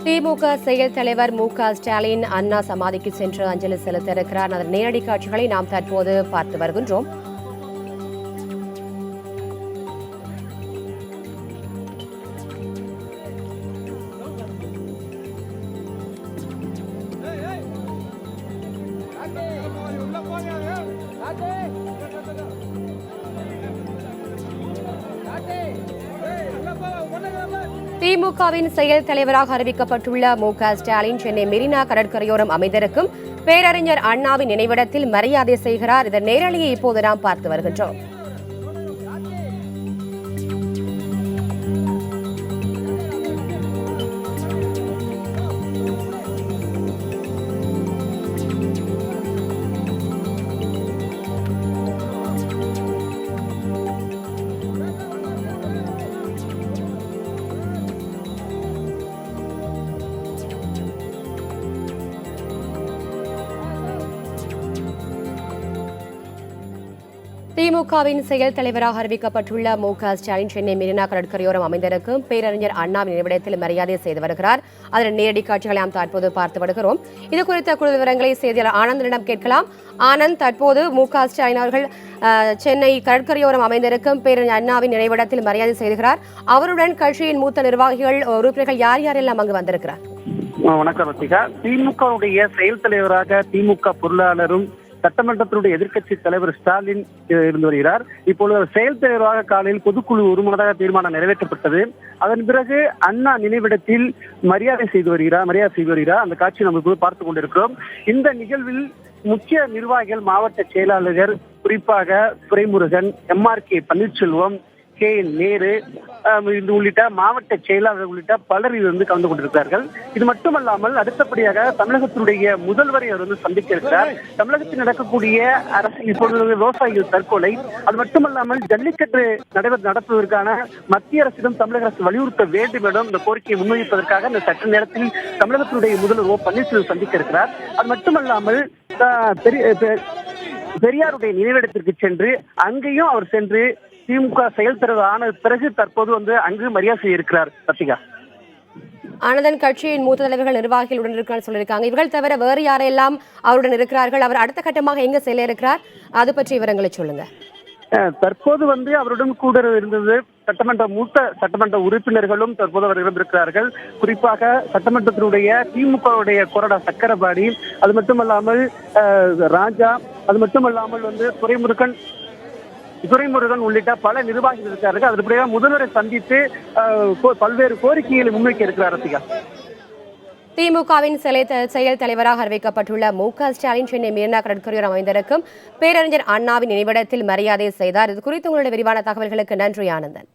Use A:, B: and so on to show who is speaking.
A: திமுக செயல் தலைவர் மு.க.ஸ்டாலின் அண்ணா சமாதிக்கு சென்று அஞ்சலி செலுத்த இருக்கிறார். அதன் நேரடி காட்சிகளை நாம் தற்போது பார்த்து வருகின்றோம். திமுகவின் செயல் தலைவராக அறிவிக்கப்பட்டுள்ள மு.க.ஸ்டாலின் சென்னை மெரினா கடற்கரையோரம் அமைந்திருக்கும் பேரறிஞர் அண்ணாவின் நினைவிடத்தில் மரியாதை செய்கிறார். இதன் நேரலையை இப்போது நாம் பார்த்து வருகின்றோம். திமுகவின் செயல் தலைவராக அறிவிக்கப்பட்டுள்ள மு.க.ஸ்டாலின் சென்னை மெரினா கடற்கரையோரம் அமைந்திருக்கும் பேரறிஞர் அண்ணாவின் நினைவிடத்தில் மரியாதை செய்து வருகிறார். அதன் நேரடி காட்சிகளை நாம் தற்போது பார்த்து வருகிறோம். இது குறித்த குழு விவரங்களை செய்தியாளர் ஆனந்தனிடம் கேட்கலாம். ஆனந்த், தற்போது மு.க.ஸ்டாலின் அவர்கள் சென்னை கடற்கரையோரம் அமைந்திருக்கும் பேரறிஞர் அண்ணாவின் நினைவிடத்தில் மரியாதை செய்கிறார். அவருடன் கட்சியின் மூத்த நிர்வாகிகள், உறுப்பினர்கள் யார் யாரெல்லாம் அங்கு வந்திருக்கிறார்?
B: வணக்கம் ரத்திகா. திமுகவுடைய செயல் தலைவராக திமுக பொருளாளரும் சட்டமன்றத்தினுடைய எதிர்க்கட்சி தலைவர் ஸ்டாலின் இருந்து வருகிறார். இப்பொழுது செயல் தலைவராக காலையில் பொதுக்குழு ஒருமனதாக தீர்மானம் நிறைவேற்றப்பட்டது. அதன் பிறகு அண்ணா நினைவிடத்தில் மரியாதை செய்து வருகிறார். அந்த காட்சி நம்ம பார்த்துக் கொண்டிருக்கிறோம். இந்த நிகழ்வில் முக்கிய நிர்வாகிகள், மாவட்ட செயலாளர்கள், குறிப்பாக துரைமுருகன், எம்.ஆர்.கே. பன்னீர்செல்வம், கே.என். நேரு உள்ளிட்ட மாவட்ட செயலாளர்கள் உள்ளிட்ட பலர் இது கலந்து கொண்டிருக்கிறார்கள். இது மட்டுமல்லாமல் அடுத்தபடியாக தமிழகத்தினுடைய முதல்வரை அவர் சந்திக்க இருக்கிறார். தமிழகத்தில் நடக்கக்கூடிய அரசு இப்பொழுது விவசாயிகள் தற்கொலை, அது மட்டுமல்லாமல் ஜல்லிக்கட்டு நடத்துவதற்கான மத்திய அரசிடம் தமிழக அரசு வலியுறுத்த வேண்டும் என இந்த கோரிக்கையை முன்வைப்பதற்காக இந்த சட்ட நேரத்தில் தமிழகத்தினுடைய முதல்வர் ஓ. பன்னீர்செல்வம் சந்திக்க இருக்கிறார். அது மட்டுமல்லாமல் பெரியாருடைய நினைவிடத்திற்கு சென்று அங்கேயும் அவர் சென்று திமுக செயல் தலைவர் ஆன பிறகு தற்போது அங்கு மரியாதை செய்ய இருக்கிறார். சத்திகா,
A: ஆனந்தன், கட்சியின் மூத்த தலைவர்கள், நிர்வாகிகளுடன் இருக்கிறார் சொல்லியிருக்காங்க. இவர்கள் தவிர வேறு யாரெல்லாம் அவருடன் இருக்கிறார்கள்? அவர் அடுத்த கட்டமாக எங்க செல்ல இருக்கிறார்? அது பற்றி விவரங்களை சொல்லுங்க.
B: தற்போது அவருடன் கூட இருந்தது மூத்த சட்டமன்ற உறுப்பினர்களும் தற்போது அவர் இருந்திருக்கிறார்கள். குறிப்பாக சட்டமன்றத்தினுடைய திமுகவுடைய கொறடா சக்கரபாணி, அது மட்டுமல்லாமல் ராஜா, அது மட்டுமல்லாமல் துரைமுருகன் உள்ளிட்ட பல நிர்வாகிகள் இருக்கிறார்கள். அதற்குடைய முதல்வரை சந்தித்து பல்வேறு கோரிக்கைகளை முன்வைக்க இருக்கிறார்.
A: திமுகவின் செயல் தலைவராக அறிவிக்கப்பட்டுள்ள மு.க.ஸ்டாலின் சென்னை மெரினா கடற்கரையோரம் அமைந்திருக்கும் பேரறிஞர் அண்ணாவின் நினைவிடத்தில் மரியாதை செய்தார். இது குறித்து உங்களுடைய விரிவான தகவல்களுக்கு நன்றி ஆனந்தன்.